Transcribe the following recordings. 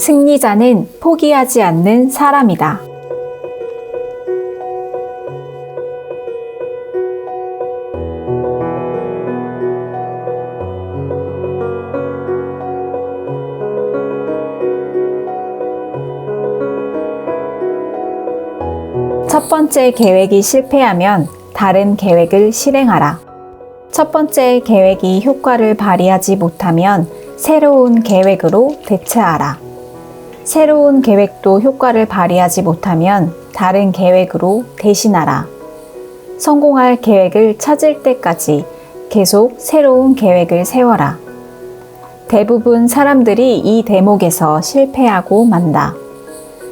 승리자는 포기하지 않는 사람이다. 첫 번째 계획이 실패하면 다른 계획을 실행하라. 첫 번째 계획이 효과를 발휘하지 못하면 새로운 계획으로 대체하라. 새로운 계획도 효과를 발휘하지 못하면 다른 계획으로 대신하라. 성공할 계획을 찾을 때까지 계속 새로운 계획을 세워라. 대부분 사람들이 이 대목에서 실패하고 만다.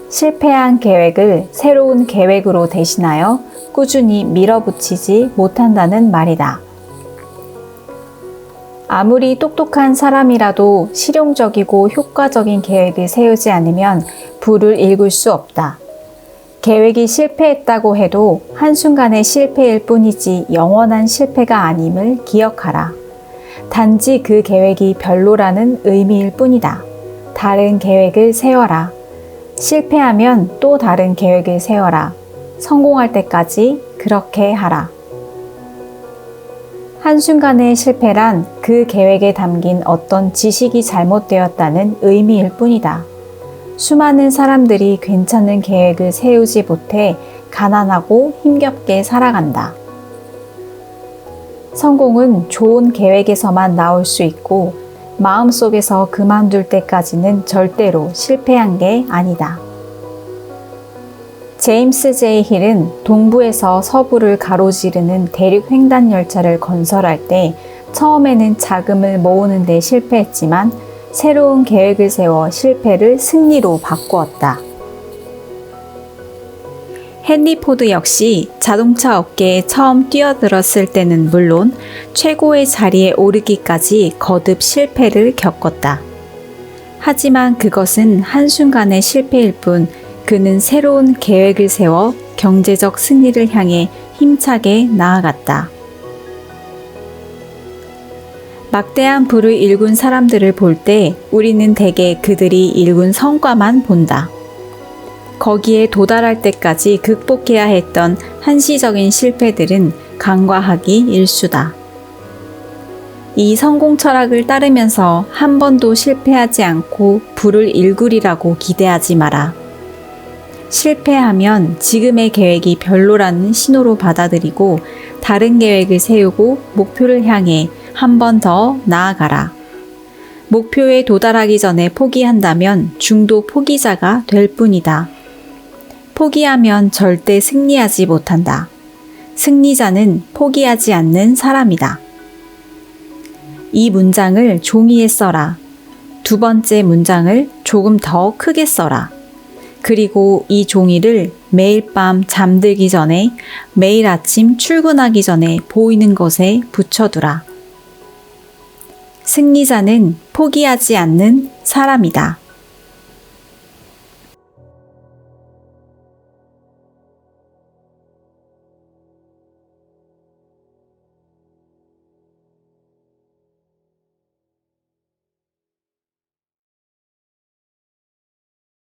실패한 계획을 새로운 계획으로 대신하여 꾸준히 밀어붙이지 못한다는 말이다. 아무리 똑똑한 사람이라도 실용적이고 효과적인 계획을 세우지 않으면 불을 일굴 수 없다. 계획이 실패했다고 해도 한순간의 실패일 뿐이지 영원한 실패가 아님을 기억하라. 단지 그 계획이 별로라는 의미일 뿐이다. 다른 계획을 세워라. 실패하면 또 다른 계획을 세워라. 성공할 때까지 그렇게 하라. 한순간의 실패란 그 계획에 담긴 어떤 지식이 잘못되었다는 의미일 뿐이다. 수많은 사람들이 괜찮은 계획을 세우지 못해 가난하고 힘겹게 살아간다. 성공은 좋은 계획에서만 나올 수 있고 마음속에서 그만둘 때까지는 절대로 실패한 게 아니다. 제임스 제이 힐은 동부에서 서부를 가로지르는 대륙 횡단 열차를 건설할 때 처음에는 자금을 모으는 데 실패했지만 새로운 계획을 세워 실패를 승리로 바꾸었다. 헨리 포드 역시 자동차 업계에 처음 뛰어들었을 때는 물론 최고의 자리에 오르기까지 거듭 실패를 겪었다. 하지만 그것은 한순간의 실패일 뿐 그는 새로운 계획을 세워 경제적 승리를 향해 힘차게 나아갔다. 막대한 부를 일군 사람들을 볼 때 우리는 대개 그들이 일군 성과만 본다. 거기에 도달할 때까지 극복해야 했던 한시적인 실패들은 간과하기 일쑤다. 이 성공 철학을 따르면서 한 번도 실패하지 않고 부를 일구리라고 기대하지 마라. 실패하면 지금의 계획이 별로라는 신호로 받아들이고 다른 계획을 세우고 목표를 향해 한 번 더 나아가라. 목표에 도달하기 전에 포기한다면 중도 포기자가 될 뿐이다. 포기하면 절대 승리하지 못한다. 승리자는 포기하지 않는 사람이다. 이 문장을 종이에 써라. 두 번째 문장을 조금 더 크게 써라. 그리고 이 종이를 매일 밤 잠들기 전에, 매일 아침 출근하기 전에 보이는 것에 붙여두라. 승리자는 포기하지 않는 사람이다.